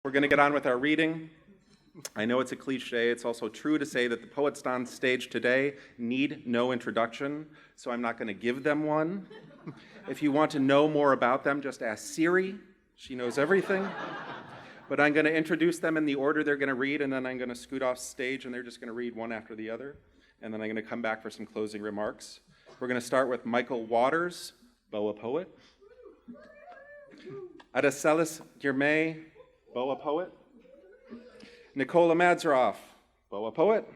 We're going to get on with our reading. I know it's a cliche. It's also true to say that the poets on stage today need no introduction, so I'm not going to give them one. If you want to know more about them, just ask Siri. She knows everything. But I'm going to introduce them in the order they're going to read, and then I'm going to scoot off stage, and they're just going to read one after the other. And then I'm going to come back for some closing remarks. We're going to start with Michael Waters, BOA poet. Aracelis Girmay, BOA poet. Nikola Madzirov, BOA poet.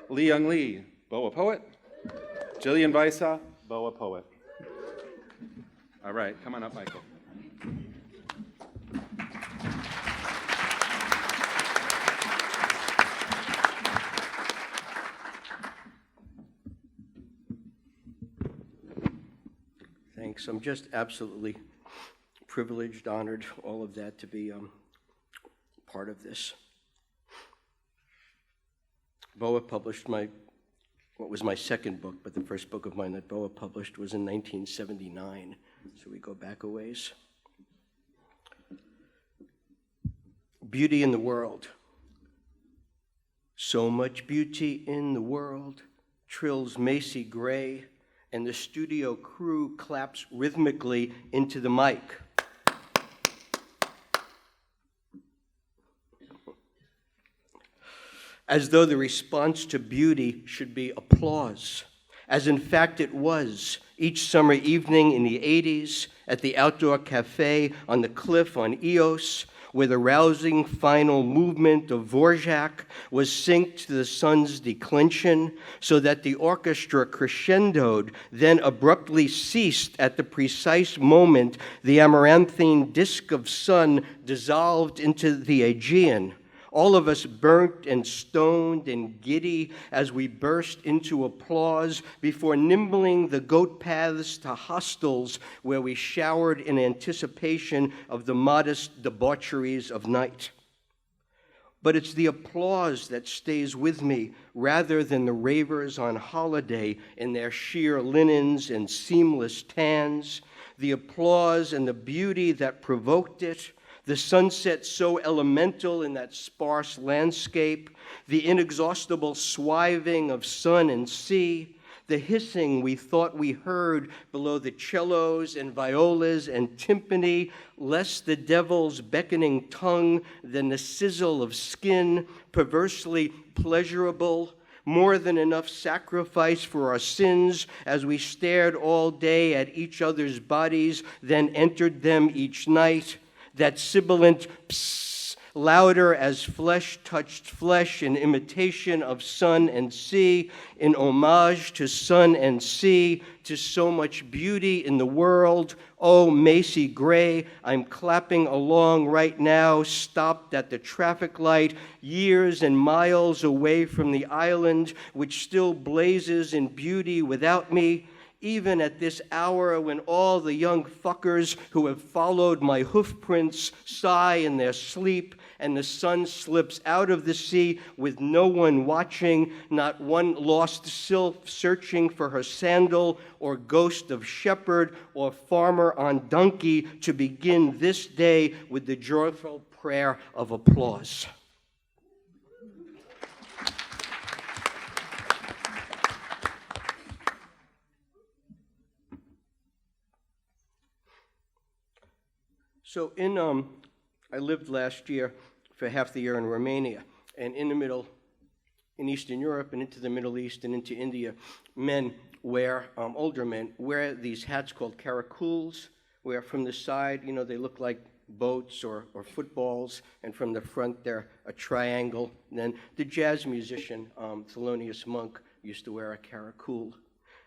Lee Young Lee, BOA poet. Jillian Weise, BOA poet. All right, come on up, Michael. Thanks. I'm just absolutely privileged, honored, all of that to be part of this. BOA published what was my second book, but the first book of mine that BOA published was in 1979, so we go back a ways. Beauty in the world. So much beauty in the world, trills Macy Gray, and the studio crew claps rhythmically into the mic. As though the response to beauty should be applause, as in fact it was each summer evening in the 80s at the outdoor cafe on the cliff on Eos, where the rousing final movement of Dvorak was synced to the sun's declension, so that the orchestra crescendoed, then abruptly ceased at the precise moment the amaranthine disk of sun dissolved into the Aegean. All of us burnt and stoned and giddy as we burst into applause before nimbling the goat paths to hostels where we showered in anticipation of the modest debaucheries of night. But it's the applause that stays with me rather than the ravers on holiday in their sheer linens and seamless tans, the applause and the beauty that provoked it, the sunset so elemental in that sparse landscape, the inexhaustible swiving of sun and sea, the hissing we thought we heard below the cellos and violas and timpani, less the devil's beckoning tongue than the sizzle of skin, perversely pleasurable, more than enough sacrifice for our sins as we stared all day at each other's bodies, then entered them each night. That sibilant psss, louder as flesh touched flesh in imitation of sun and sea, in homage to sun and sea, to so much beauty in the world. Oh, Macy Gray, I'm clapping along right now, stopped at the traffic light, years and miles away from the island, which still blazes in beauty without me. Even at this hour when all the young fuckers who have followed my hoof prints sigh in their sleep and the sun slips out of the sea with no one watching, not one lost sylph searching for her sandal or ghost of shepherd or farmer on donkey to begin this day with the joyful prayer of applause. So I lived last year for half the year in Romania, and in Eastern Europe and into the Middle East and into India, men wear, older men, wear these hats called caracoles, where from the side, they look like boats or footballs, and from the front they're a triangle. And then the jazz musician, Thelonious Monk, used to wear a caracole.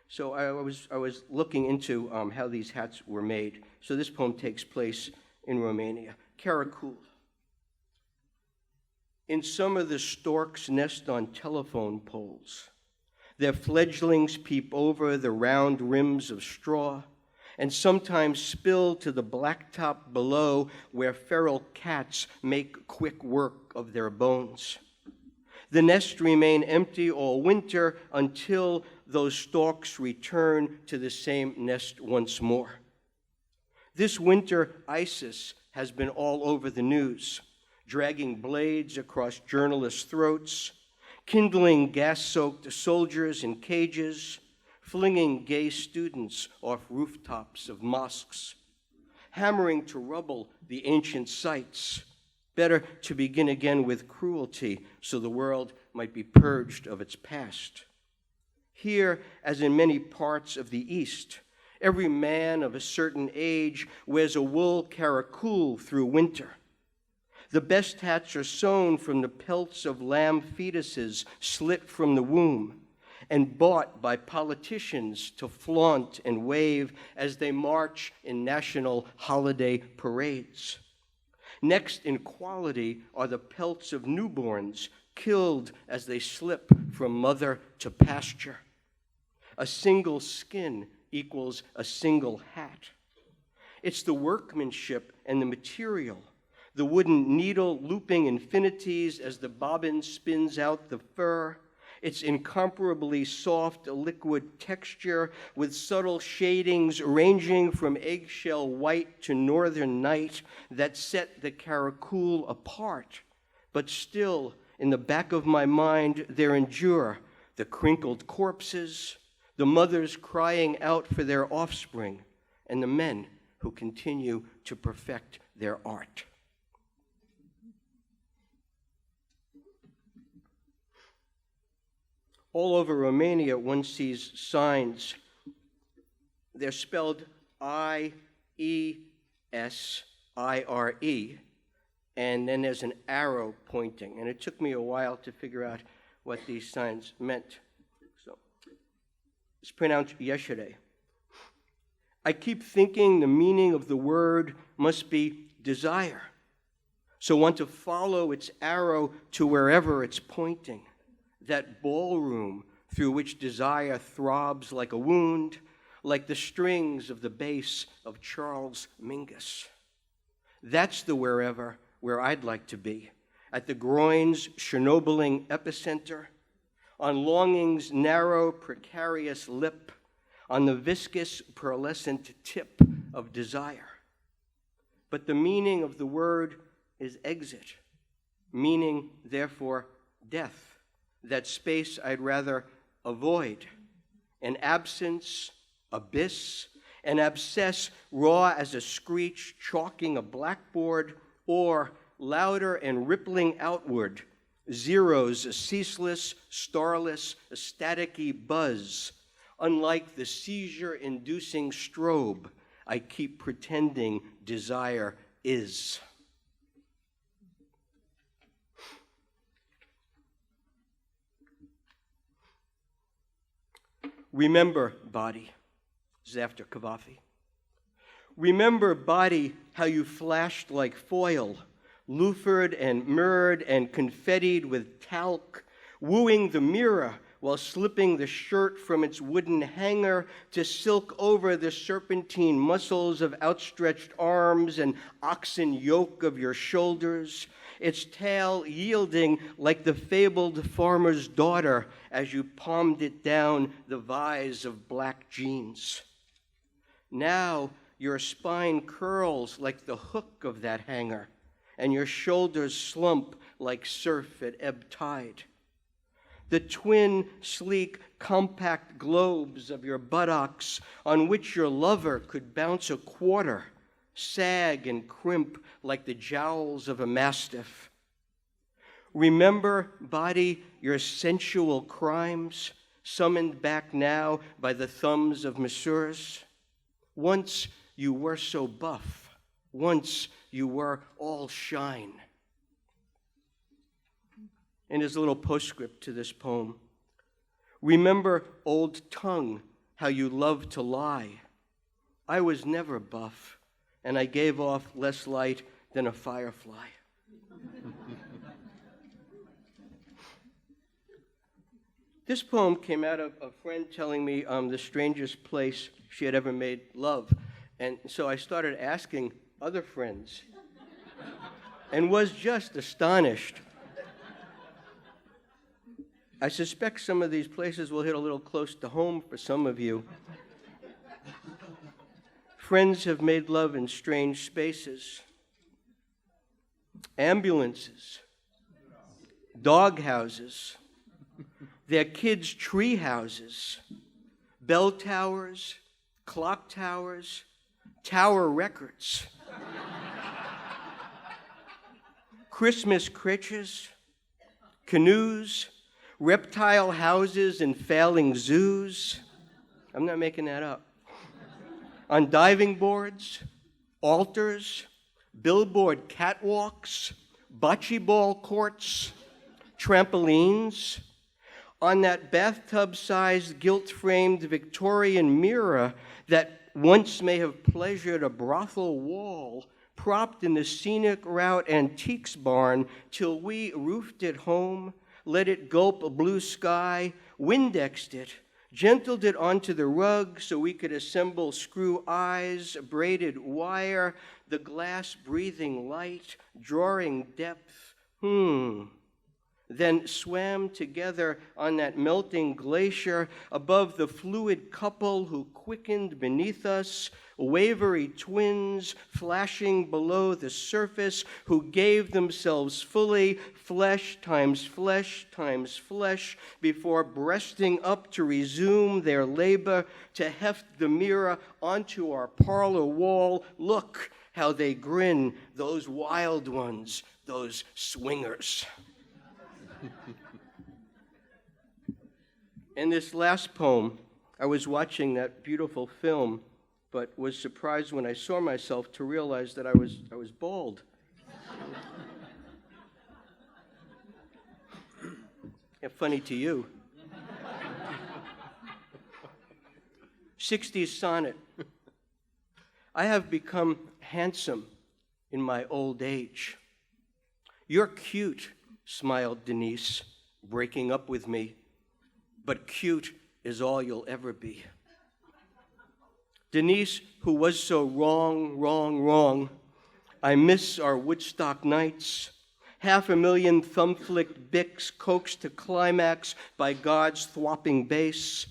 So I was looking into how these hats were made. So this poem takes place in Romania. Caracole. In summer, the storks nest on telephone poles. Their fledglings peep over the round rims of straw and sometimes spill to the blacktop below where feral cats make quick work of their bones. The nests remain empty all winter until those storks return to the same nest once more. This winter, ISIS has been all over the news. dragging blades across journalists' throats, kindling gas-soaked soldiers in cages, flinging gay students off rooftops of mosques, hammering to rubble the ancient sites. Better to begin again with cruelty so the world might be purged of its past. Here, as in many parts of the East, every man of a certain age wears a wool caracul through winter. The best hats are sewn from the pelts of lamb fetuses slit from the womb and bought by politicians to flaunt and wave as they march in national holiday parades. Next in quality are the pelts of newborns killed as they slip from mother to pasture. A single skin equals a single hat. It's the workmanship and the material, the wooden needle looping infinities as the bobbin spins out the fur, its incomparably soft liquid texture with subtle shadings ranging from eggshell white to northern night that set the caracul apart. But still, in the back of my mind, there endure the crinkled corpses, the mothers crying out for their offspring, and the men who continue to perfect their art. All over Romania, one sees signs. They're spelled I-E-S-I-R-E, and then there's an arrow pointing. And it took me a while to figure out what these signs meant. So it's pronounced yesterday. I keep thinking the meaning of the word must be desire, so want to follow its arrow to wherever it's pointing. That ballroom through which desire throbs like a wound, like the strings of the bass of Charles Mingus. That's the wherever where I'd like to be, at the groin's Chernobyling epicenter, on longing's narrow, precarious lip, on the viscous, pearlescent tip of desire. But the meaning of the word is exit, meaning, therefore, death. That space I'd rather avoid, an absence, abyss, an abscess raw as a screech chalking a blackboard, or louder and rippling outward, zeros, a ceaseless, starless, a staticky buzz, unlike the seizure-inducing strobe I keep pretending desire is. Remember, body, this is after Cavafy. Remember, body, how you flashed like foil, looferd and mirrored and confettied with talc, wooing the mirror while slipping the shirt from its wooden hanger to silk over the serpentine muscles of outstretched arms and oxen yoke of your shoulders, its tail yielding like the fabled farmer's daughter as you palmed it down the vise of black jeans. Now your spine curls like the hook of that hanger, and your shoulders slump like surf at ebb tide. The twin, sleek, compact globes of your buttocks on which your lover could bounce a quarter sag and crimp like the jowls of a mastiff. Remember, body, your sensual crimes, summoned back now by the thumbs of masseurs? Once you were so buff. Once you were all shine. And his little postscript to this poem. Remember, old tongue, how you loved to lie. I was never buff, and I gave off less light than a firefly. This poem came out of a friend telling me the strangest place she had ever made love. And so I started asking other friends and was just astonished. I suspect some of these places will hit a little close to home for some of you. Friends have made love in strange spaces. ambulances, dog houses, their kids' tree houses, bell towers, clock towers, tower records, Christmas crutches, canoes, reptile houses and failing zoos. I'm not making that up. On diving boards, altars, billboard catwalks, bocce ball courts, trampolines, on that bathtub-sized, gilt-framed Victorian mirror that once may have pleasured a brothel wall, propped in the scenic route antiques barn till we roofed it home, let it gulp a blue sky, Windexed it, gentled it onto the rug so we could assemble screw eyes, braided wire, the glass breathing light, drawing depth. Then swam together on that melting glacier above the fluid couple who quickened beneath us, wavery twins flashing below the surface who gave themselves fully, flesh times flesh times flesh, before breasting up to resume their labor, to heft the mirror onto our parlor wall. Look how they grin, those wild ones, those swingers. In this last poem, I was watching that beautiful film, but was surprised when I saw myself to realize that I was bald. Yeah, funny to you. 60s sonnet. I have become handsome in my old age. You're cute, smiled Denise, breaking up with me, but cute is all you'll ever be. Denise, who was so wrong, I miss our Woodstock nights, 500,000 thumb-flicked Bics coaxed to climax by God's thwopping bass,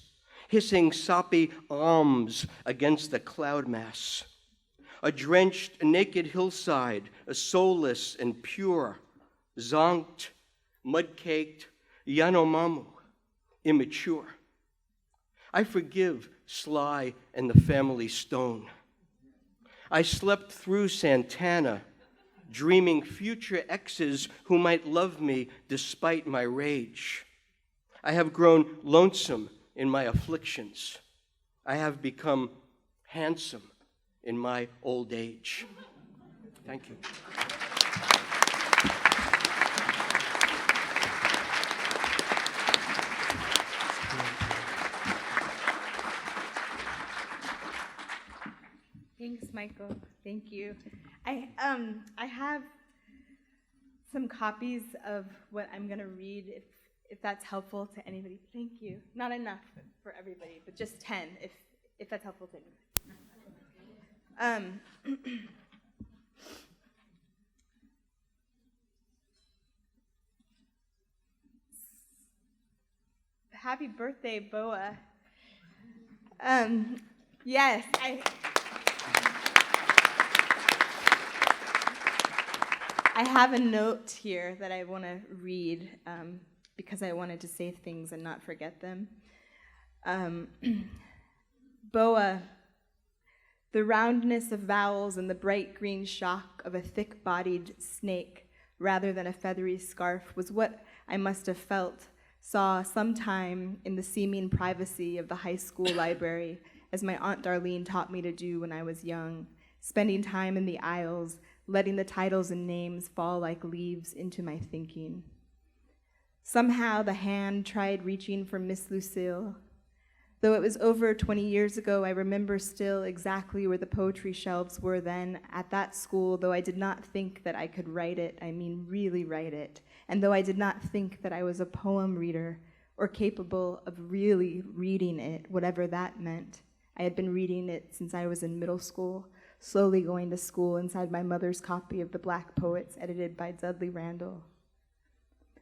hissing soppy alms against the cloud mass. A drenched, naked hillside, a soulless and pure, zonked, mud-caked, Yanomamo, immature. I forgive Sly and the Family Stone. I slept through Santana, dreaming future exes who might love me despite my rage. I have grown lonesome in my afflictions. I have become handsome in my old age. Thank you. Thanks, Michael. Thank you. I have some copies of what I'm going to read, if that's helpful to anybody. Thank you. Not enough for everybody, but just 10, if that's helpful to anybody. Happy birthday, BOA. Yes, I have a note here that I want to read because I wanted to say things and not forget them. BOA, the roundness of vowels and the bright green shock of a thick-bodied snake rather than a feathery scarf was what I must have saw sometime in the seeming privacy of the high school library, as my Aunt Darlene taught me to do when I was young, spending time in the aisles, letting the titles and names fall like leaves into my thinking. Somehow the hand tried reaching for Miss Lucille. Though it was over 20 years ago, I remember still exactly where the poetry shelves were then at that school, though I did not think that I could write it, I mean really write it, and though I did not think that I was a poem reader or capable of really reading it, whatever that meant. I had been reading it since I was in middle school, slowly going to school inside my mother's copy of The Black Poets, edited by Dudley Randall.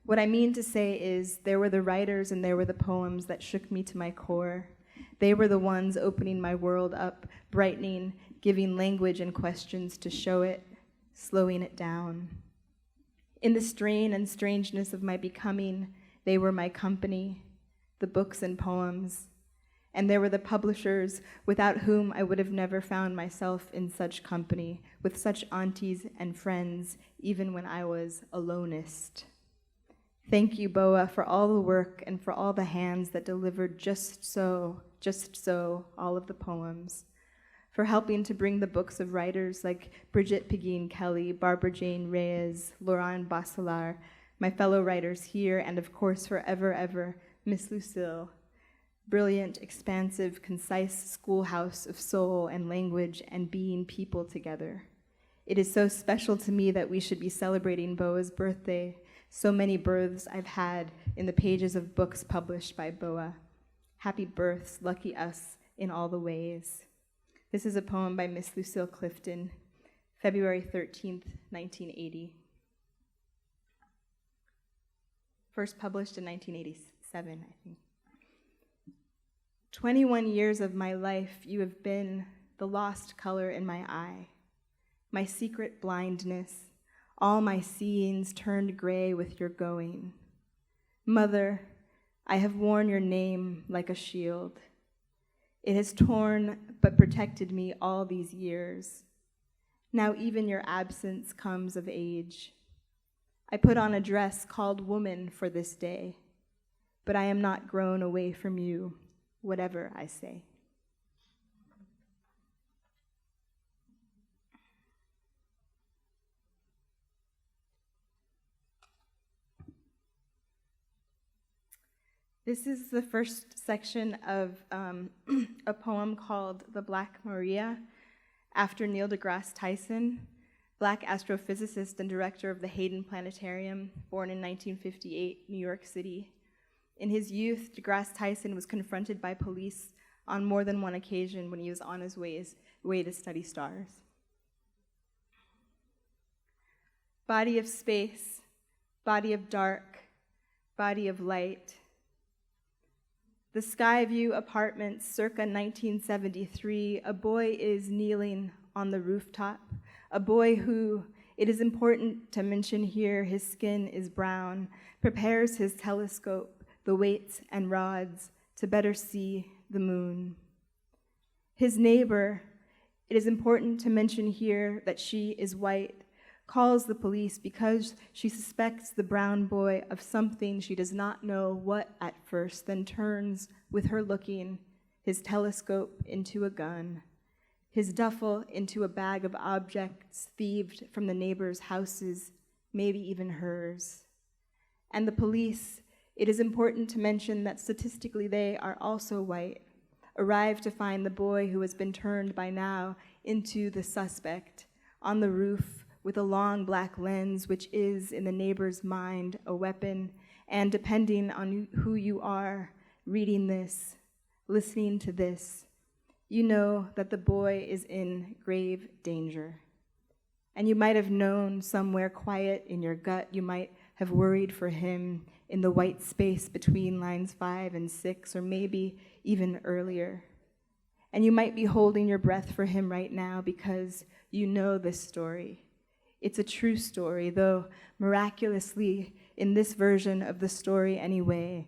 What I mean to say is, there were the writers and there were the poems that shook me to my core. They were the ones opening my world up, brightening, giving language and questions to show it, slowing it down. In the strain and strangeness of my becoming, they were my company, the books and poems. And there were the publishers without whom I would have never found myself in such company, with such aunties and friends, even when I was alonest. Thank you, BOA, for all the work and for all the hands that delivered just so, all of the poems, for helping to bring the books of writers like Bridget Pegeen Kelly, Barbara Jane Reyes, Laurent Basselar, my fellow writers here, and of course, forever, ever, Miss Lucille. Brilliant, expansive, concise schoolhouse of soul and language and being people together. It is so special to me that we should be celebrating BOA's birthday. So many births I've had in the pages of books published by BOA. Happy births, lucky us in all the ways. This is a poem by Miss Lucille Clifton, February 13th, 1980. First published in 1987, I think. 21 years of my life, you have been the lost color in my eye, my secret blindness, all my seeings turned gray with your going. Mother, I have worn your name like a shield. It has torn but protected me all these years. Now even your absence comes of age. I put on a dress called woman for this day, but I am not grown away from you, whatever I say. This is the first section of a poem called The Black Maria, after Neil deGrasse Tyson, Black astrophysicist and director of the Hayden Planetarium, born in 1958, New York City. In his youth, deGrasse Tyson was confronted by police on more than one occasion when he was on his way to study stars. Body of space, body of dark, body of light. The Skyview Apartments, circa 1973, a boy is kneeling on the rooftop, a boy who, it is important to mention here, his skin is brown, prepares his telescope, the weights and rods, to better see the moon. His neighbor, it is important to mention here that she is white, calls the police because she suspects the brown boy of something she does not know what at first, then turns with her looking, his telescope into a gun, his duffel into a bag of objects thieved from the neighbors' houses, maybe even hers. And the police, it is important to mention that statistically they are also white, arrive to find the boy who has been turned by now into the suspect on the roof with a long black lens, which is, in the neighbor's mind, a weapon, and depending on who you are, reading this, listening to this, you know that the boy is in grave danger. And you might have known somewhere quiet in your gut, you might have worried for him in the white space between lines 5 and 6, or maybe even earlier. And you might be holding your breath for him right now because you know this story. It's a true story, though miraculously, in this version of the story anyway,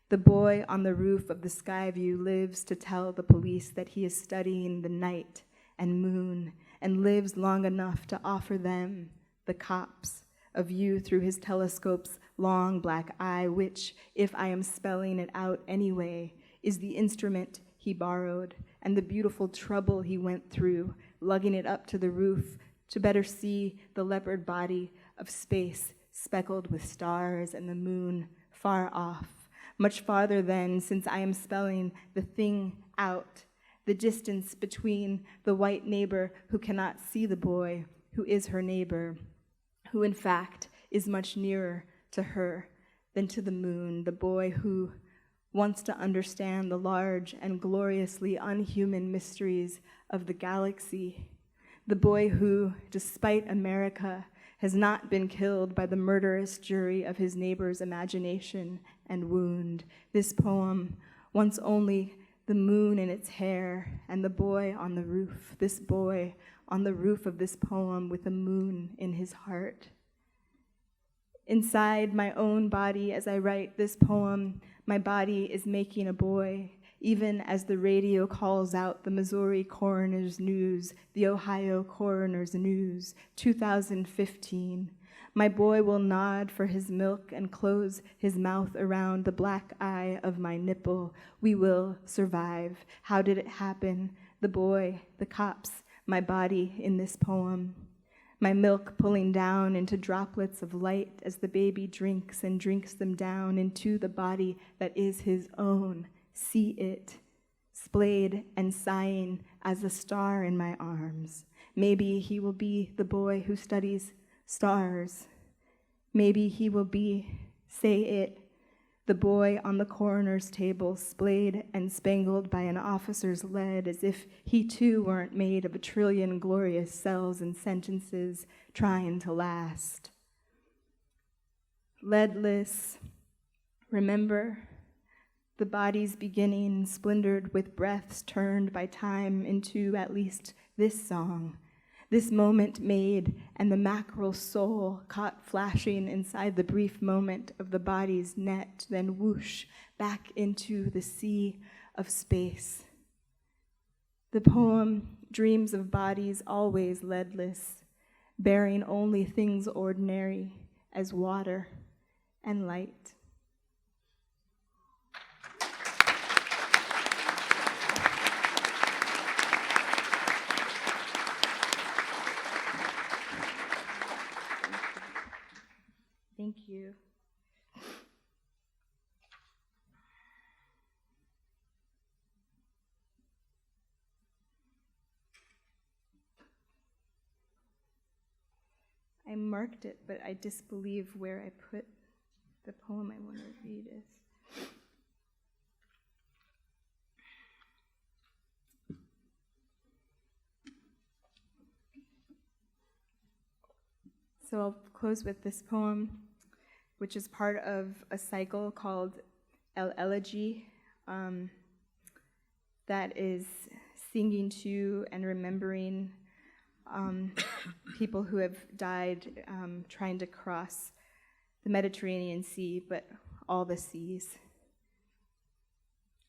the boy on the roof of the Skyview lives to tell the police that he is studying the night and moon and lives long enough to offer them, the cops, a view through his telescope's long black eye, which, if I am spelling it out anyway, is the instrument he borrowed and the beautiful trouble he went through, lugging it up to the roof to better see the leopard body of space speckled with stars and the moon far off, much farther than, since I am spelling the thing out, the distance between the white neighbor who cannot see the boy, who is her neighbor, who in fact is much nearer to her than to the moon, the boy who wants to understand the large and gloriously unhuman mysteries of the galaxy, the boy who, despite America, has not been killed by the murderous jury of his neighbor's imagination and wound. This poem, once only the moon in its hair and the boy on the roof, this boy on the roof of this poem with the moon in his heart. Inside my own body, as I write this poem, my body is making a boy, even as the radio calls out the Missouri coroner's news, the Ohio coroner's news, 2015. My boy will nod for his milk and close his mouth around the black eye of my nipple. We will survive. How did it happen? The boy, the cops, my body in this poem. My milk pulling down into droplets of light as the baby drinks and drinks them down into the body that is his own. See it, splayed and sighing as a star in my arms. Maybe he will be the boy who studies stars. Maybe he will be, say it, the boy on the coroner's table, splayed and spangled by an officer's lead, as if he too weren't made of a trillion glorious cells and sentences trying to last. Leadless, remember, the body's beginning, splintered with breaths turned by time into at least this song. This moment made, and the mackerel soul caught flashing inside the brief moment of the body's net, then whoosh back into the sea of space. The poem dreams of bodies always leadless, bearing only things ordinary as water and light. Thank you. I marked it, but I disbelieve where I put the poem I want to read is. So I'll close with this poem, which is part of a cycle called El Elegy, that is singing to and remembering people who have died trying to cross the Mediterranean Sea, but all the seas.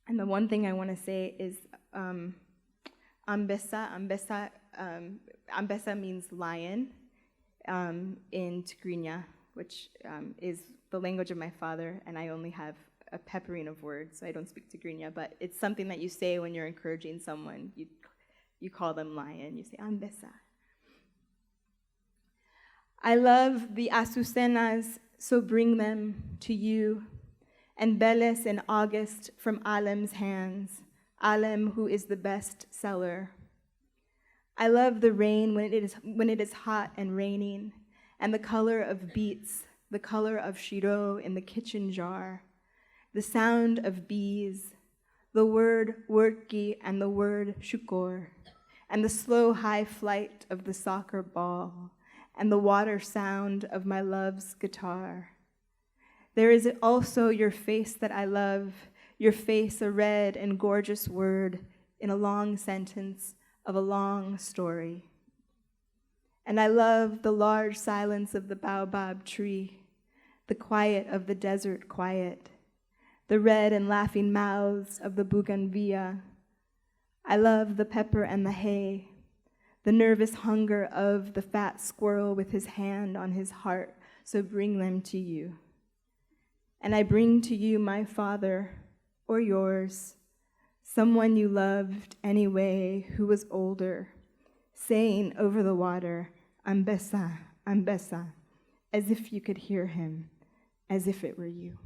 And the one thing I want to say is Ambessa means lion in Tigrinya, which is the language of my father, and I only have a peppering of words, so I don't speak Tigrinya, but it's something that you say when you're encouraging someone. You call them lion, you say Ambessa. I love the Azucenas, so bring them to you, and Beles in August from Alem's hands, Alem who is the best seller. I love the rain when it is hot and raining, and the color of beets, the color of shiro in the kitchen jar, the sound of bees, the word worki and the word shukor, and the slow high flight of the soccer ball, and the water sound of my love's guitar. There is also your face that I love, your face a red and gorgeous word in a long sentence of a long story. And I love the large silence of the baobab tree, the quiet of the desert quiet, the red and laughing mouths of the bougainvillea. I love the pepper and the hay, the nervous hunger of the fat squirrel with his hand on his heart, so bring them to you. And I bring to you my father, or yours, someone you loved anyway who was older, saying over the water, Ambessa, Ambessa, as if you could hear him, as if it were you.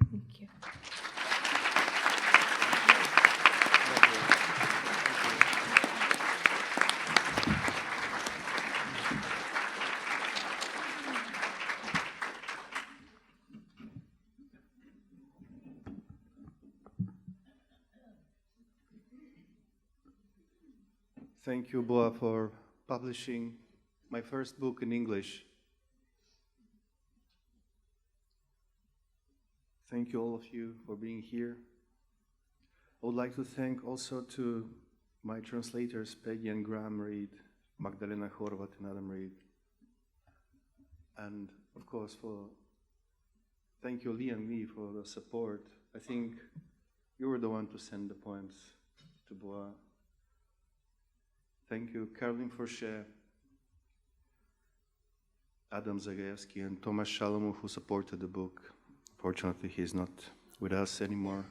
Thank you. Thank you, BOA, for publishing my first book in English. Thank you, all of you, for being here. I would like to thank also to my translators, Peggy and Graham Reed, Magdalena Horvat and Adam Reed. And of course, thank you, Lee and me, for the support. I think you were the one to send the poems to BOA. Thank you, Caroline Forchet, Adam Zagajewski, and Tomasz Shalomov, who supported the book. Fortunately, he's not with us anymore.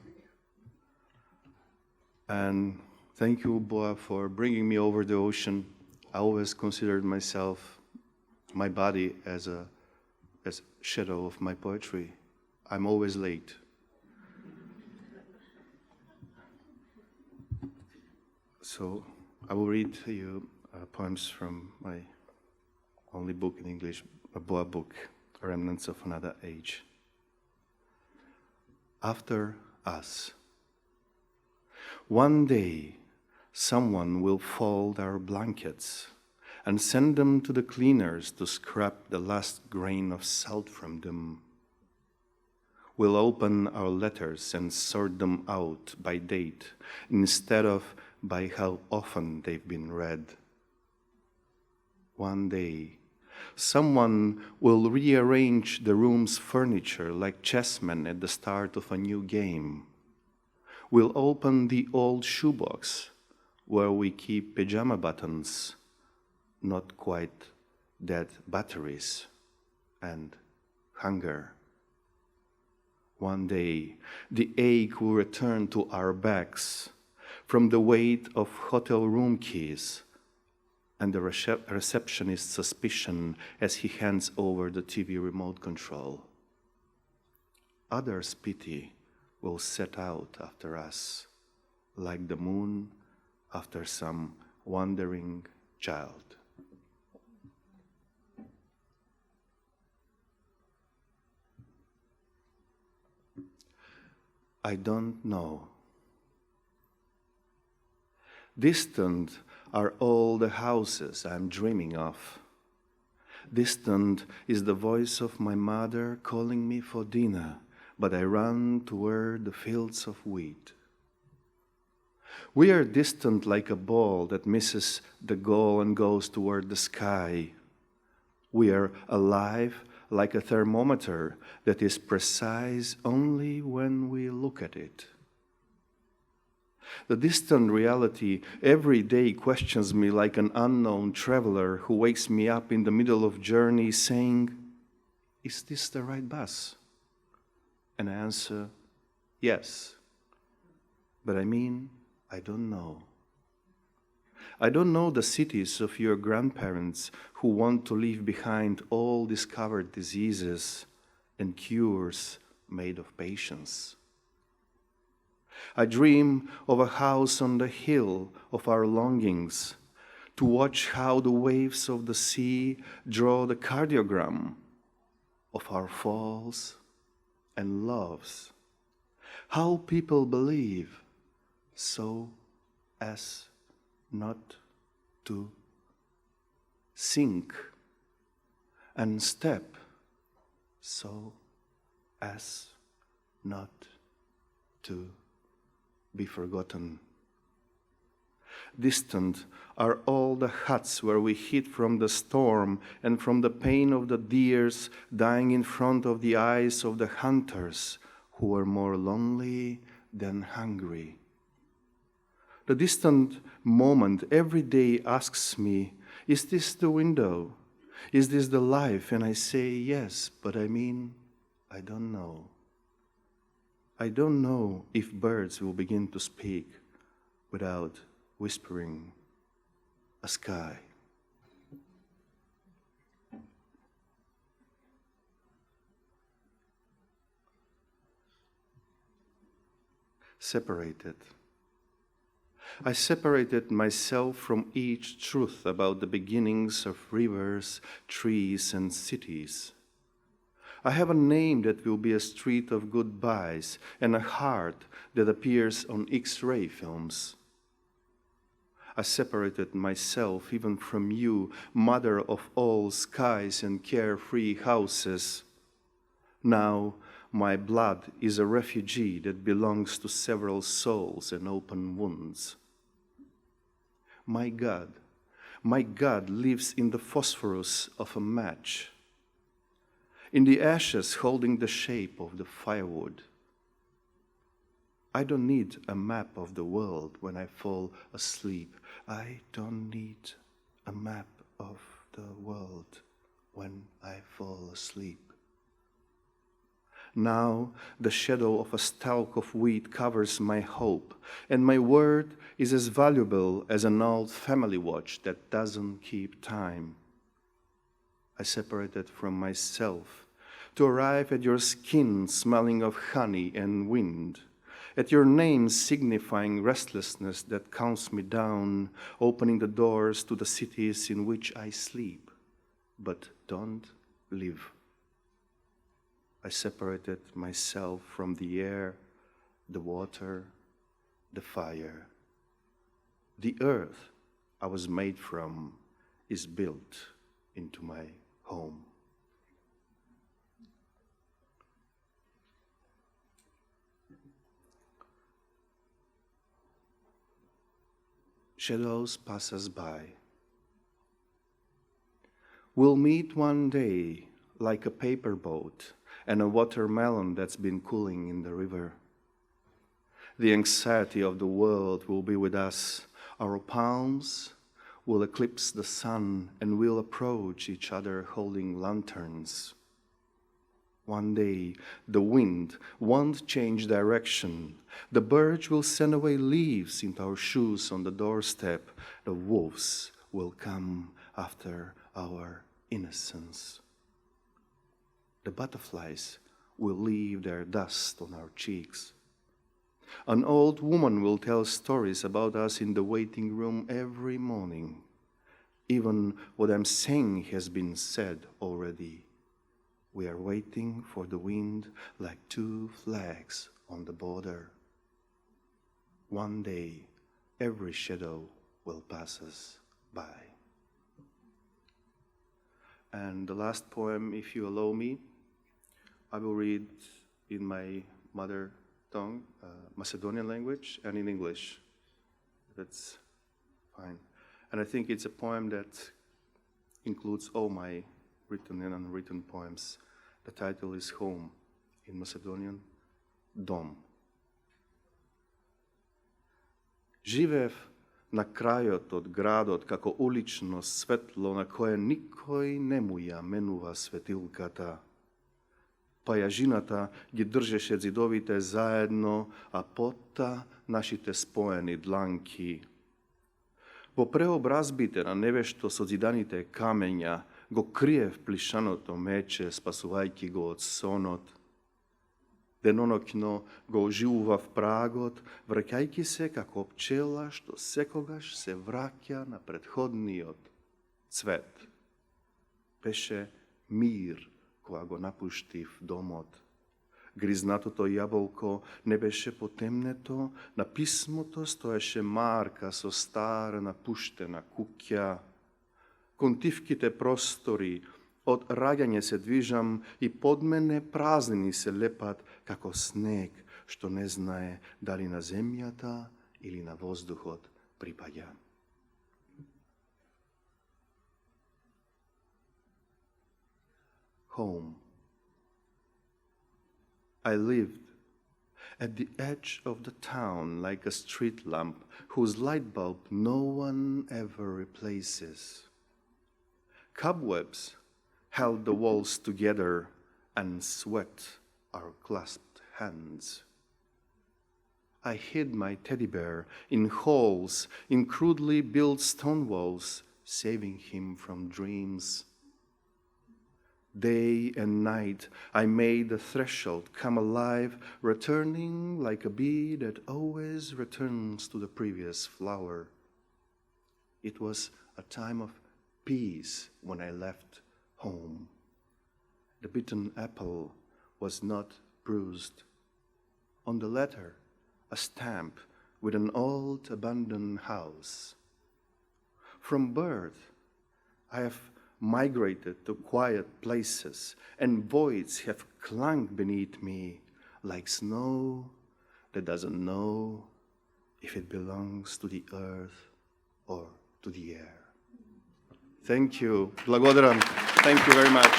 And thank you, BOA, for bringing me over the ocean. I always considered my body as a shadow of my poetry. I'm always late. So I will read to you poems from my only book in English, a BOA book, Remnants of Another Age. After us. One day, someone will fold our blankets and send them to the cleaners to scrap the last grain of salt from them. We'll open our letters and sort them out by date instead of by how often they've been read. One day, someone will rearrange the room's furniture like chessmen at the start of a new game. We'll open the old shoebox where we keep pajama buttons, not quite dead batteries, and hunger. One day, the ache will return to our backs from the weight of hotel room keys and the receptionist's suspicion as he hands over the TV remote control. Others' pity will set out after us, like the moon after some wandering child. I don't know. Distant are all the houses I'm dreaming of. Distant is the voice of my mother calling me for dinner, but I run toward the fields of wheat. We are distant like a ball that misses the goal and goes toward the sky. We are alive like a thermometer that is precise only when we look at it. The distant reality every day questions me like an unknown traveler who wakes me up in the middle of journey saying, "Is this the right bus?" And I answer, "Yes." But I don't know. I don't know the cities of your grandparents who want to leave behind all discovered diseases and cures made of patience. I dream of a house on the hill of our longings, to watch how the waves of the sea draw the cardiogram of our falls and loves, how people believe so as not to sink, and step so as not to be forgotten. Distant are all the huts where we hid from the storm and from the pain of the deers dying in front of the eyes of the hunters who were more lonely than hungry. The distant moment every day asks me, "Is this the window? Is this the life?" And I say, "Yes," but I don't know. I don't know if birds will begin to speak without whispering a sky. Separated. I separated myself from each truth about the beginnings of rivers, trees, and cities. I have a name that will be a street of goodbyes and a heart that appears on X-ray films. I separated myself even from you, mother of all skies and carefree houses. Now my blood is a refugee that belongs to several souls and open wounds. My God lives in the phosphorus of a match. in the ashes holding the shape of the firewood. I don't need a map of the world when I fall asleep. I don't need a map of the world when I fall asleep. Now the shadow of a stalk of wheat covers my hope, and my word is as valuable as an old family watch that doesn't keep time. I separated from myself to arrive at your skin smelling of honey and wind, at your name signifying restlessness that counts me down, opening the doors to the cities in which I sleep, but don't live. I separated myself from the air, the water, the fire. The earth I was made from is built into my home. Shadows pass us by. We'll meet one day like a paper boat and a watermelon that's been cooling in the river. The anxiety of the world will be with us. Our palms will eclipse the sun, and we'll approach each other holding lanterns. One day, the wind won't change direction. The birds will send away leaves into our shoes on the doorstep. The wolves will come after our innocence. The butterflies will leave their dust on our cheeks. An old woman will tell stories about us in the waiting room every morning. Even what I'm saying has been said already. We are waiting for the wind like two flags on the border. One day, every shadow will pass us by. And the last poem, if you allow me, I will read in my mother tongue, Macedonian language, and in English. That's fine. And I think it's a poem that includes all my written and unwritten poems. The title is Home in Macedonian, Dom. Živev na krajot od gradot kako ulično svetlo na koje nikoj nemuja menuva svetilkata. Pa jažiната ги држеше зидовите заедно, а пота нашите споени дланки. Во преобразбите на невешто со зиданите камења го крие в плишаното мече, спасувајќи го од сонот. Деноноќно го оживува в прагот, враќајќи се како пчела што секогаш се враќа на претходниот цвет. Беше мир кога го напуштив домот. Гризнатото јаболко не беше потемнето, на писмото стоеше марка со стара напуштена куќа. Контивките простори, од раѓање се движам и под мене празнини се лепат како снег, што не знае дали на земјата или на воздухот припаѓа. Home. I lived at the edge of the town like a street lamp whose light bulb no one ever replaces. Cobwebs held the walls together and sweat our clasped hands. I hid my teddy bear in holes in crudely built stone walls, saving him from dreams. Day and night I made the threshold come alive, returning like a bee that always returns to the previous flower. It was a time of peace when I left home. The bitten apple was not bruised. On the letter, a stamp with an old abandoned house. From birth, I have migrated to quiet places, and voids have clung beneath me like snow that doesn't know if it belongs to the earth or to the air. Thank you. Благодарам. Thank you very much.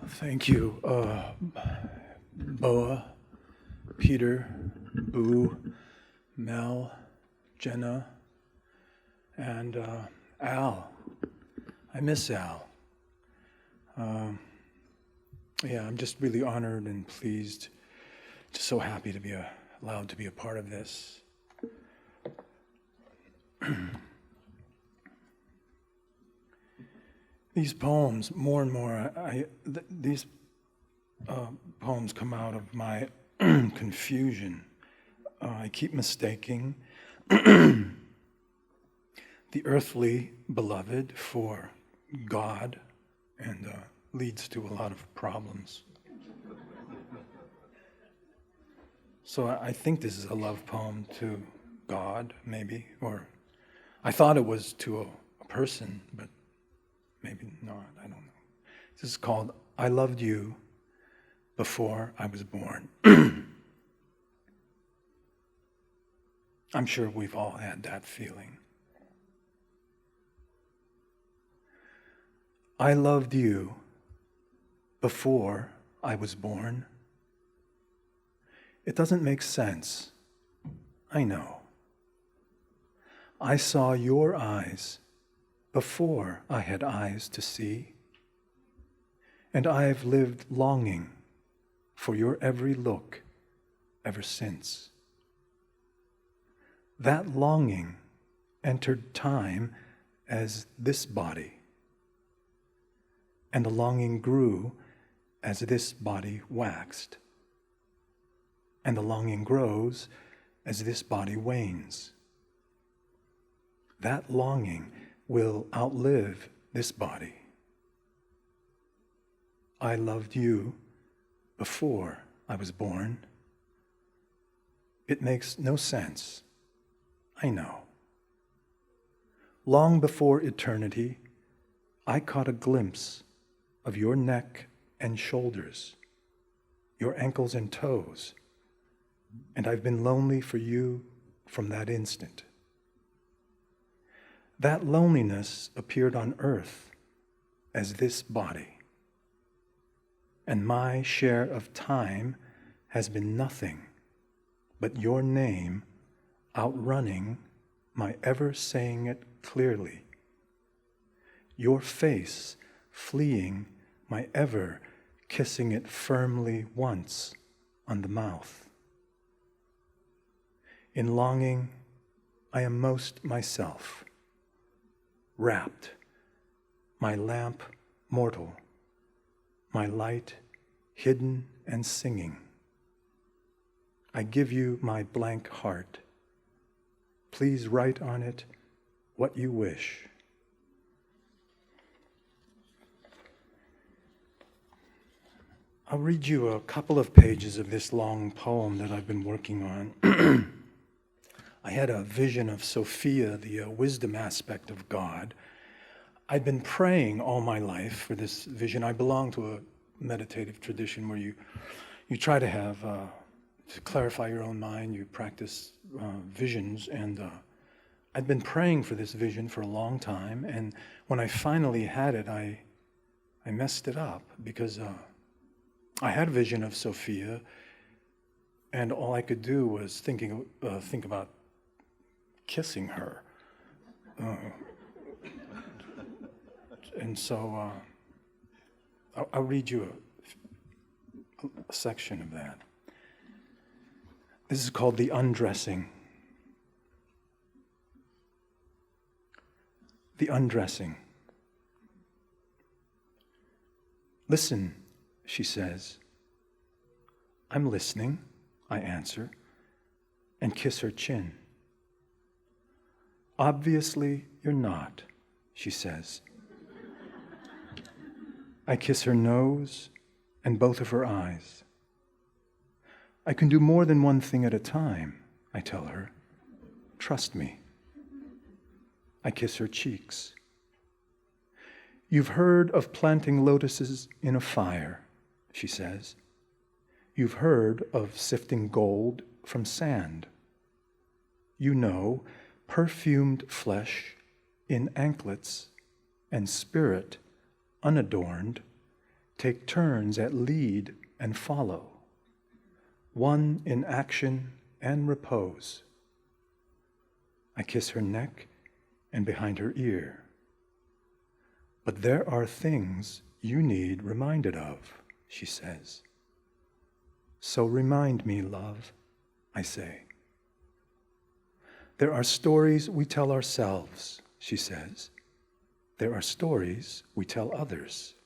Thank you, BOA, Peter, Boo, Mel, Jenna, and Al. I miss Al. Yeah, I'm just really honored and pleased, just so happy to be allowed to be a part of this. These poems, more and more, these poems come out of my confusion. I keep mistaking the earthly beloved for God, and leads to a lot of problems. So I think this is a love poem to God, maybe, or I thought it was to a person, but maybe not, I don't know. This is called I Loved You Before I Was Born. I'm sure we've all had that feeling. I loved you before I was born. It doesn't make sense, I know. I saw your eyes before I had eyes to see, and I've lived longing for your every look ever since. That longing entered time as this body, and the longing grew as this body waxed, and the longing grows as this body wanes. That longing will outlive this body. I loved you before I was born. It makes no sense, I know. Long before eternity, I caught a glimpse of your neck and shoulders, your ankles and toes, and I've been lonely for you from that instant. That loneliness appeared on earth as this body, and my share of time has been nothing but your name outrunning my ever saying it clearly, your face fleeing my ever kissing it firmly once on the mouth. In longing, I am most myself, wrapped, my lamp mortal, my light hidden and singing. I give you my blank heart. Please write on it what you wish. I'll read you a couple of pages of this long poem that I've been working on. I had a vision of Sophia, the wisdom aspect of God. I'd been praying all my life for this vision. I belong to a meditative tradition where you try to have, to clarify your own mind, you practice visions, and I'd been praying for this vision for a long time, and when I finally had it, I messed it up, because I had a vision of Sophia, and all I could do was think about kissing her. And so I'll read you a section of that. This is called the Undressing. The Undressing. Listen, she says. I'm listening, I answer, and kiss her chin. Obviously, you're not, she says. I kiss her nose and both of her eyes. I can do more than one thing at a time, I tell her. Trust me. I kiss her cheeks. You've heard of planting lotuses in a fire, she says. You've heard of sifting gold from sand. You know perfumed flesh in anklets and spirit unadorned take turns at lead and follow, one in action and repose. I kiss her neck and behind her ear. But there are things you need reminded of, she says. So remind me, love, I say. There are stories we tell ourselves, she says. There are stories we tell others.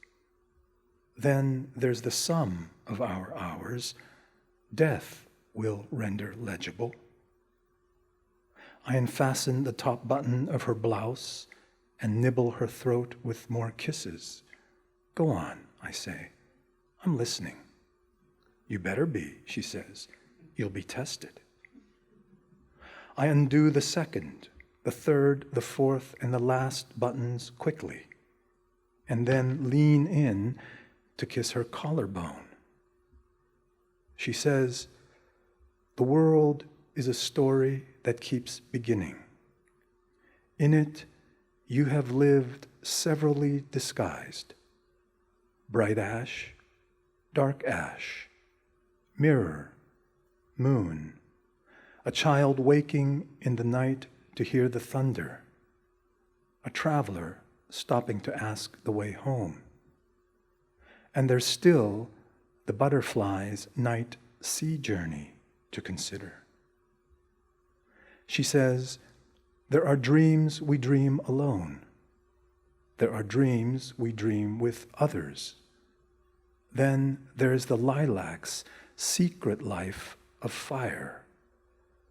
Then there's the sum of our hours. Death will render legible. I unfasten the top button of her blouse and nibble her throat with more kisses. Go on, I say. I'm listening. You better be, she says. You'll be tested. I undo the second, the third, the fourth, and the last buttons quickly, and then lean in to kiss her collarbone. She says, the world is a story that keeps beginning. In it, you have lived severally disguised. Bright ash, dark ash, mirror, moon, a child waking in the night to hear the thunder, a traveler stopping to ask the way home. And there's still the butterfly's night sea journey to consider. She says, there are dreams we dream alone. There are dreams we dream with others. Then there is the lilac's secret life of fire,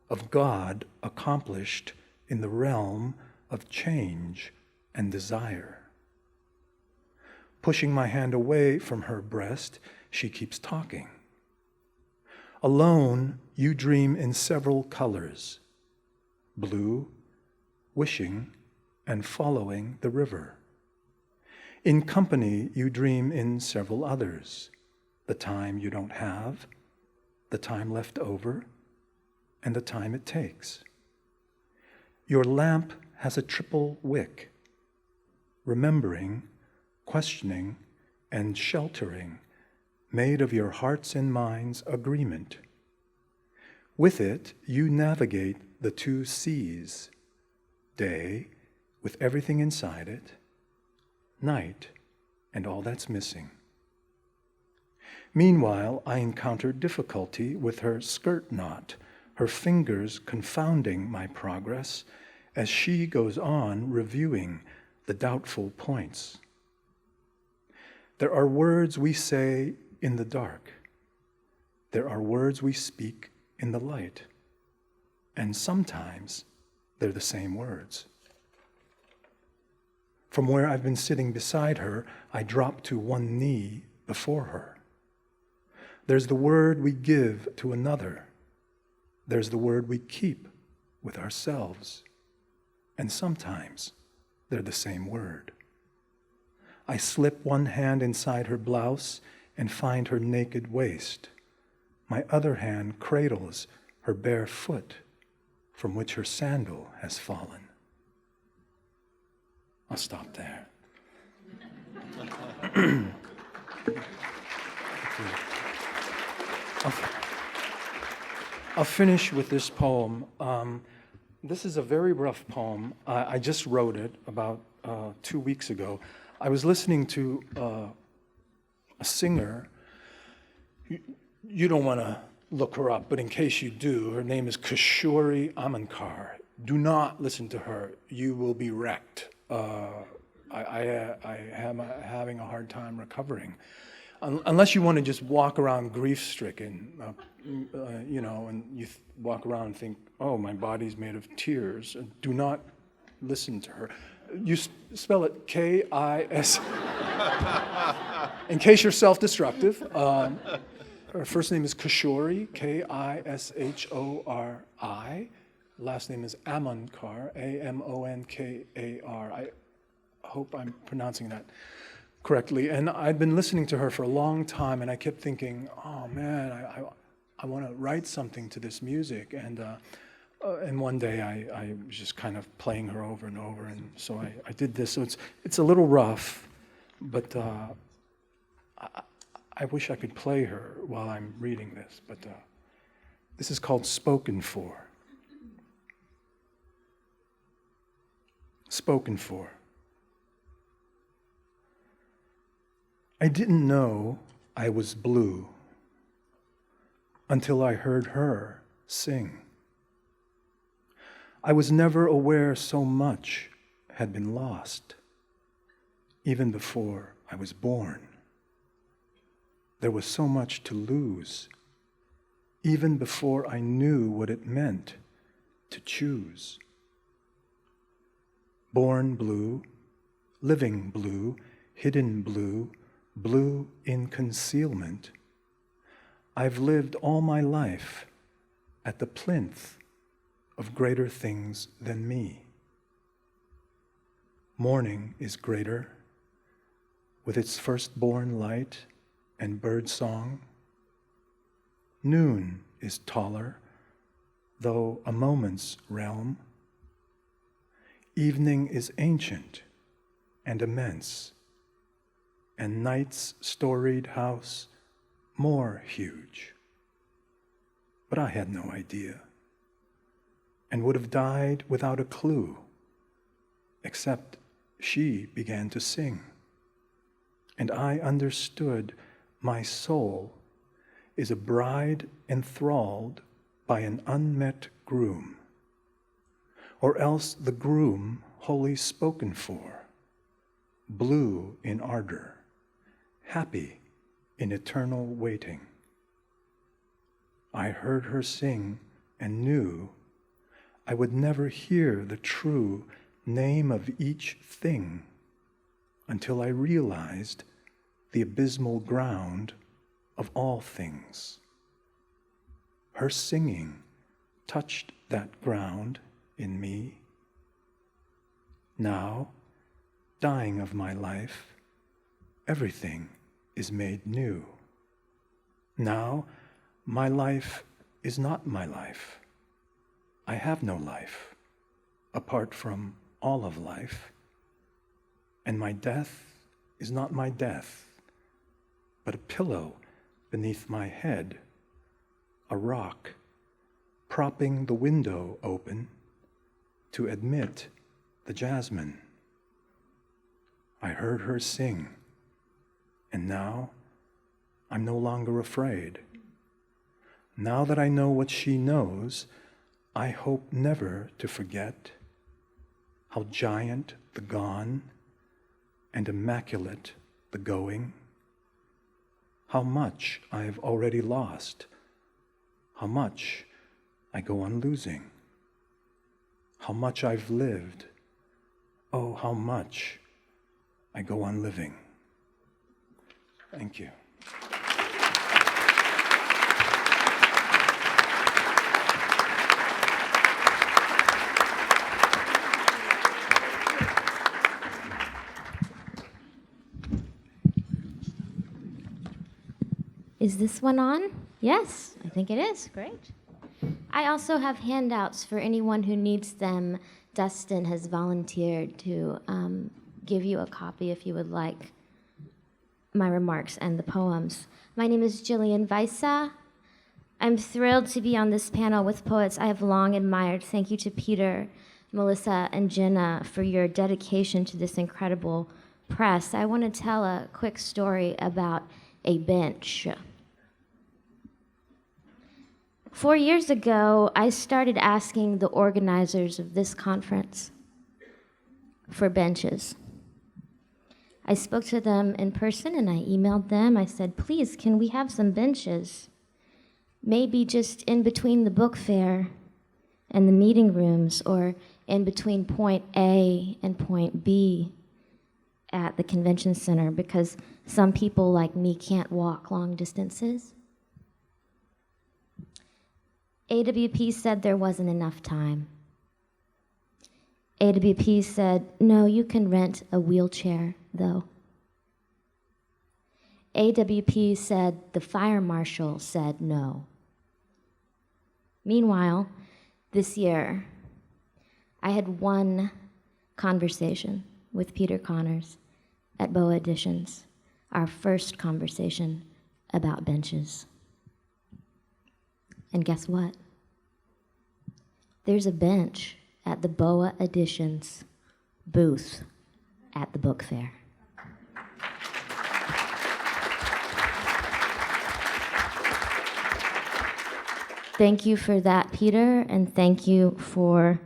of God accomplished in the realm of change and desire. Pushing my hand away from her breast, she keeps talking. Alone, you dream in several colors, blue, wishing, and following the river. In company, you dream in several others, the time you don't have, the time left over, and the time it takes. Your lamp has a triple wick, remembering, questioning, and sheltering, made of your heart's and mind's agreement. With it, you navigate the two seas, day, with everything inside it, night, and all that's missing. Meanwhile, I encounter difficulty with her skirt knot, her fingers confounding my progress as she goes on reviewing the doubtful points. There are words we say in the dark. There are words we speak in the light. And sometimes they're the same words. From where I've been sitting beside her, I drop to one knee before her. There's the word we give to another. There's the word we keep with ourselves. And sometimes they're the same word. I slip one hand inside her blouse and find her naked waist. My other hand cradles her bare foot, from which her sandal has fallen. I'll stop there. I'll finish with this poem. This is a very rough poem. I just wrote it about 2 weeks ago. I was listening to a singer. You don't want to look her up, but in case you do, her name is Kishore Amankar. Do not listen to her. You will be wrecked. I am having a hard time recovering. Unless you want to just walk around grief-stricken, and you walk around and think, oh, my body's made of tears. Do not listen to her. You spell it K-I-S. In case you're self-destructive, her first name is Kishori, K-I-S-H-O-R-I. Last name is Amankar, A-M-O-N-K-A-R. I hope I'm pronouncing that correctly. And I'd been listening to her for a long time, and I kept thinking, oh man, I want to write something to this music. And one day I was just kind of playing her over and over, and so I did this. So it's a little rough, but I wish I could play her while I'm reading this, but this is called Spoken For. Spoken For. I didn't know I was blue until I heard her sing. I was never aware so much had been lost, even before I was born. There was so much to lose, even before I knew what it meant to choose. Born blue, living blue, hidden blue, blue in concealment. I've lived all my life at the plinth of greater things than me. Morning is greater, with its firstborn light and bird song. Noon is taller, though a moment's realm. Evening is ancient and immense, and night's storied house more huge. But I had no idea, and would have died without a clue, except she began to sing, and I understood my soul is a bride enthralled by an unmet groom, or else the groom wholly spoken for, blue in ardor, happy in eternal waiting. I heard her sing and knew I would never hear the true name of each thing until I realized the abysmal ground of all things. Her singing touched that ground in me. Now, dying of my life, everything is made new. Now, my life is not my life. I have no life apart from all of life, and my death is not my death, but a pillow beneath my head, a rock propping the window open to admit the jasmine. I heard her sing, and now I'm no longer afraid. Now that I know what she knows, I hope never to forget how giant the gone and immaculate the going, how much I've already lost, how much I go on losing, how much I've lived, oh, how much I go on living. Thank you. Is this one on? Yes, I think it is. Great. I also have handouts for anyone who needs them. Dustin has volunteered to give you a copy if you would like my remarks and the poems. My name is Jillian Weise. I'm thrilled to be on this panel with poets I have long admired. Thank you to Peter, Melissa, and Jenna for your dedication to this incredible press. I want to tell a quick story about a bench. 4 years ago, I started asking the organizers of this conference for benches. I spoke to them in person and I emailed them. I said, please, can we have some benches? Maybe just in between the book fair and the meeting rooms, or in between point A and point B at the convention center, because some people like me can't walk long distances. AWP said there wasn't enough time. AWP said, no, you can rent a wheelchair, though. AWP said the fire marshal said no. Meanwhile, this year, I had one conversation with Peter Connors at BOA Editions. our first conversation about benches. And guess what? There's a bench at the BOA Editions booth at the book fair. Thank you for that, Peter, and thank you for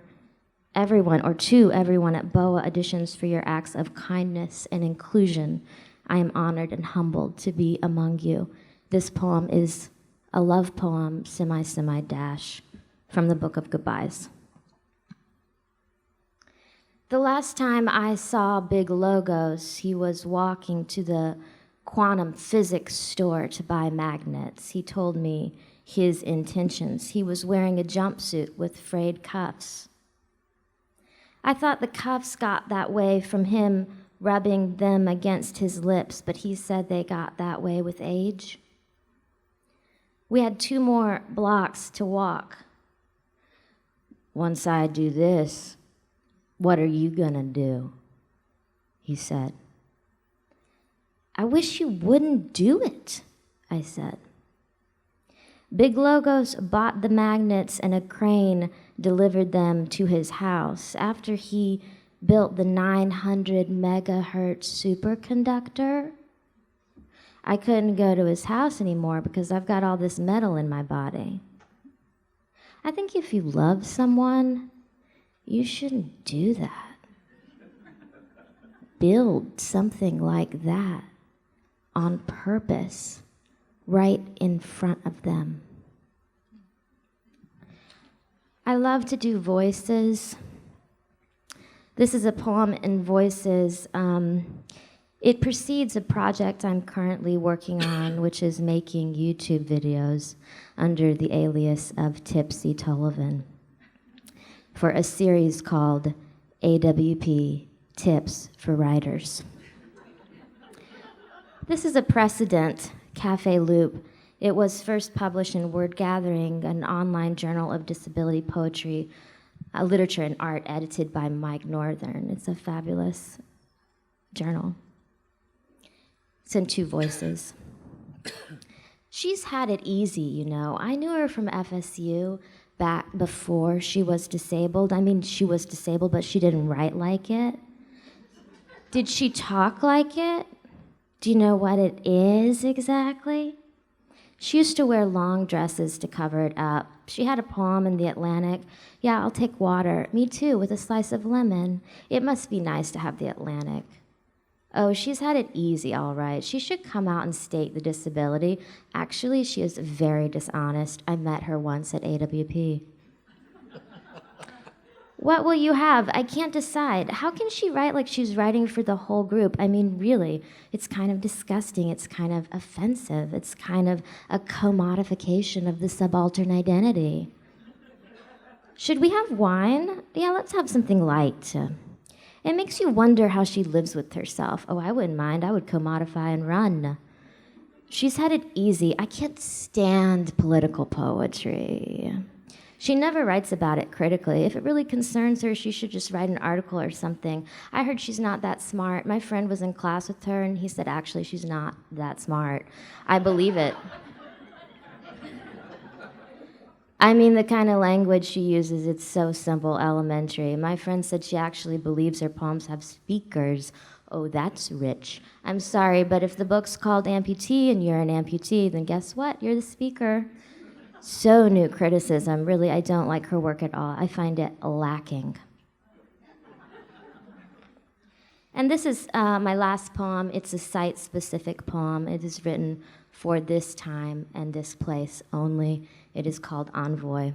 everyone, or to everyone at BOA Editions for your acts of kindness and inclusion. I am honored and humbled to be among you. This poem is a love poem, semi-dash, from the Book of Goodbyes. The last time I saw Big Logos, he was walking to the quantum physics store to buy magnets. He told me his intentions. He was wearing a jumpsuit with frayed cuffs. I thought the cuffs got that way from him rubbing them against his lips, but he said they got that way with age. We had 2 more blocks to walk. Once I do this, what are you gonna do? He said. I wish you wouldn't do it, I said. Big Logos bought the magnets and a crane delivered them to his house after he built the 900 megahertz superconductor. I couldn't go to his house anymore because I've got all this metal in my body. I think if you love someone, you shouldn't do that. Build something like that on purpose, right in front of them. I love to do voices. This is a poem in voices. It precedes a project I'm currently working on, which is making YouTube videos under the alias of Tipsy Tullivan for a series called AWP, Tips for Writers. This is a precedent, Cafe Loop. It was first published in Word Gathering, an online journal of disability poetry, literature and art edited by Mike Northern. It's a fabulous journal. It's in 2 voices. She's had it easy, you know. I knew her from FSU back before she was disabled. I mean, she was disabled, but she didn't write like it. Did she talk like it? Do you know what it is exactly? She used to wear long dresses to cover it up. She had a poem in the Atlantic. Yeah, I'll take water. Me too, with a slice of lemon. It must be nice to have the Atlantic. Oh, she's had it easy, all right. She should come out and state the disability. Actually, she is very dishonest. I met her once at AWP. What will you have? I can't decide. How can she write like she's writing for the whole group? I mean, really, it's kind of disgusting. It's kind of offensive. It's kind of a commodification of the subaltern identity. Should we have wine? Yeah, let's have something light. It makes you wonder how she lives with herself. Oh, I wouldn't mind. I would commodify and run. She's had it easy. I can't stand political poetry. She never writes about it critically. If it really concerns her, she should just write an article or something. I heard she's not that smart. My friend was in class with her, and he said, actually, she's not that smart. I believe it. I mean, the kind of language she uses, it's so simple, elementary. My friend said she actually believes her poems have speakers. Oh, that's rich. I'm sorry, but if the book's called Amputee and you're an amputee, then guess what? You're the speaker. So new criticism. Really, I don't like her work at all. I find it lacking. And this is my last poem. It's a site-specific poem. It is written for this time and this place only. It is called Envoy.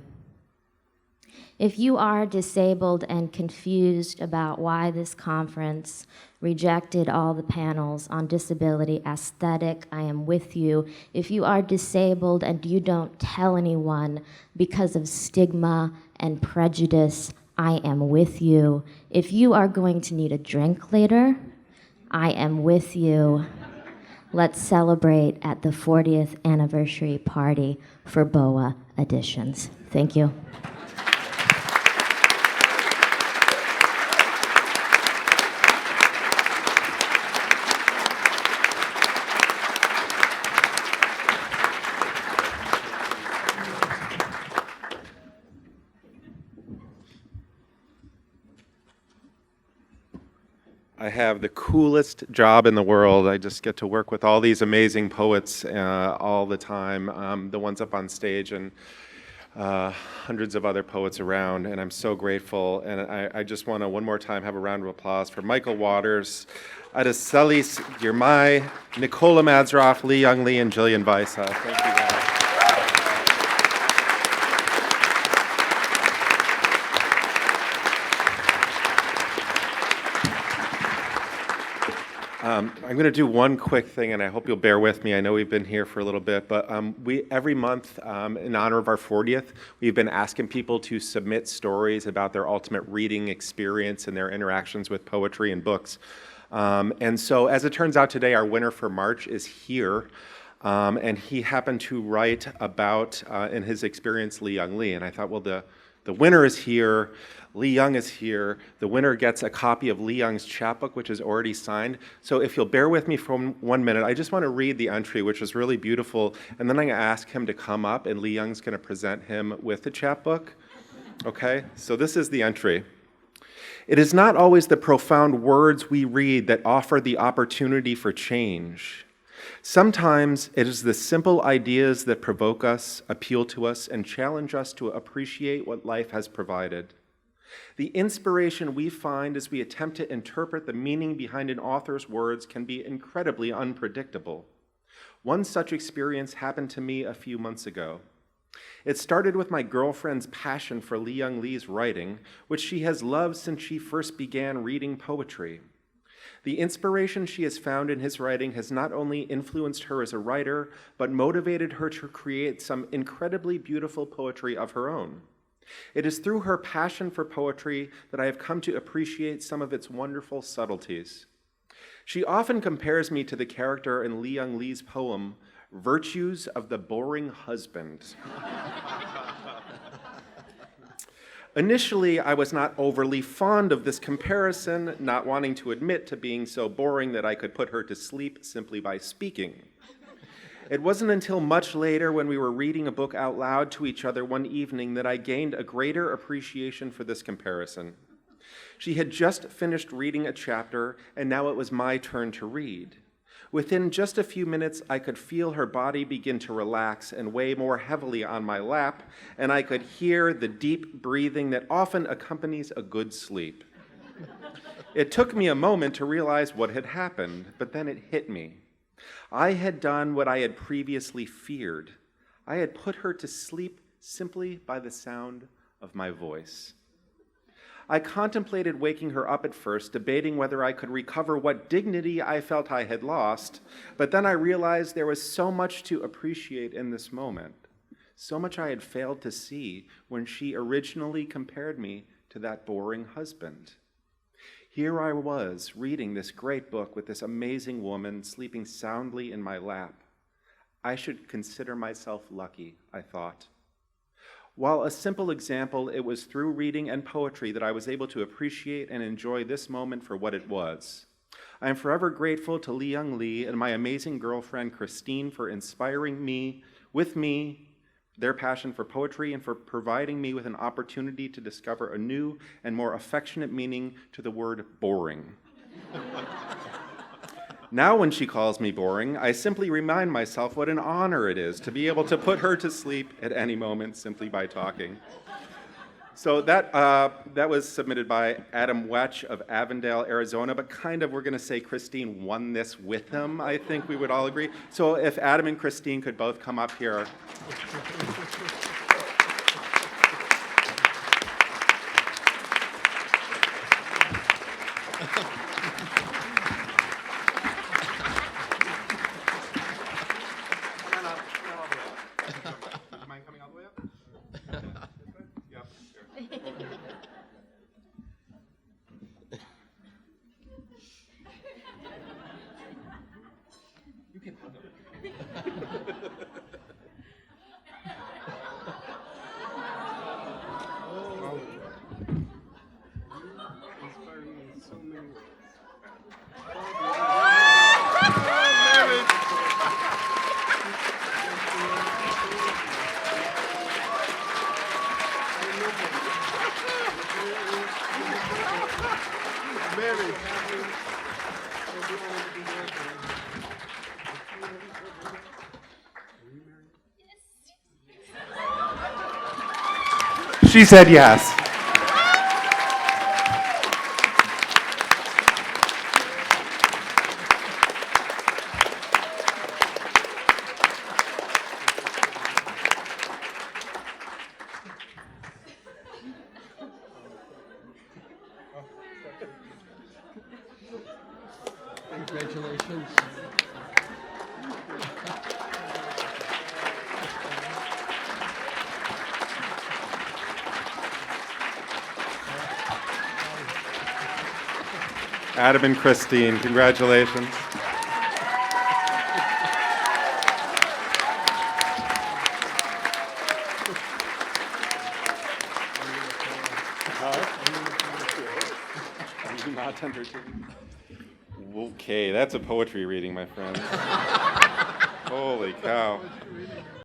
If you are disabled and confused about why this conference rejected all the panels on disability aesthetic, I am with you. If you are disabled and you don't tell anyone because of stigma and prejudice, I am with you. If you are going to need a drink later, I am with you. Let's celebrate at the 40th anniversary party for BOA Editions. Thank you. I have the coolest job in the world. I just get to work with all these amazing poets all the time, the ones up on stage and hundreds of other poets around, and I'm so grateful. And I just want to one more time have a round of applause for Michael Waters, Aracelis, Girmay, Nikola, Madzirov, Lee Young Lee, and Jillian Weise. Thank you guys. I'm going to do one quick thing, and I hope you'll bear with me. I know we've been here for a little bit, but every month, in honor of our 40th, we've been asking people to submit stories about their ultimate reading experience and their interactions with poetry and books. And so, as it turns out today, our winner for March is here, and he happened to write about, in his experience, Lee Young Lee. And I thought, well, the winner is here. Lee Young is here. The winner gets a copy of Lee Young's chapbook, which is already signed. So if you'll bear with me for 1 minute, I just want to read the entry, which is really beautiful, and then I'm going to ask him to come up, and Lee Young's going to present him with the chapbook. Okay? So this is the entry. It is not always the profound words we read that offer the opportunity for change. Sometimes it is the simple ideas that provoke us, appeal to us, and challenge us to appreciate what life has provided. The inspiration we find as we attempt to interpret the meaning behind an author's words can be incredibly unpredictable. One such experience happened to me a few months ago. It started with my girlfriend's passion for Lee Young Lee's writing, which she has loved since she first began reading poetry. The inspiration she has found in his writing has not only influenced her as a writer, but motivated her to create some incredibly beautiful poetry of her own. It is through her passion for poetry that I have come to appreciate some of its wonderful subtleties. She often compares me to the character in Lee Young Lee's poem, Virtues of the Boring Husband. Initially, I was not overly fond of this comparison, not wanting to admit to being so boring that I could put her to sleep simply by speaking. It wasn't until much later, when we were reading a book out loud to each other one evening, that I gained a greater appreciation for this comparison. She had just finished reading a chapter, and now it was my turn to read. Within just a few minutes, I could feel her body begin to relax and weigh more heavily on my lap, and I could hear the deep breathing that often accompanies a good sleep. It took me a moment to realize what had happened, but then it hit me. I had done what I had previously feared. I had put her to sleep simply by the sound of my voice. I contemplated waking her up at first, debating whether I could recover what dignity I felt I had lost, but then I realized there was so much to appreciate in this moment, so much I had failed to see when she originally compared me to that boring husband. Here I was, reading this great book with this amazing woman, sleeping soundly in my lap. I should consider myself lucky, I thought. While a simple example, it was through reading and poetry that I was able to appreciate and enjoy this moment for what it was. I am forever grateful to Lee Young Lee and my amazing girlfriend, Christine, for inspiring me, their passion for poetry, and for providing me with an opportunity to discover a new and more affectionate meaning to the word boring. Now when she calls me boring, I simply remind myself what an honor it is to be able to put her to sleep at any moment simply by talking. So that was submitted by Adam Wetch of Avondale, Arizona, but kind of we're going to say Christine won this with him, I think we would all agree. So if Adam and Christine could both come up here. Inspiring me in so many ways. She said yes. Congratulations. Adam and Christine, congratulations. Are you not entertained? Okay, that's a poetry reading, my friends. Holy cow.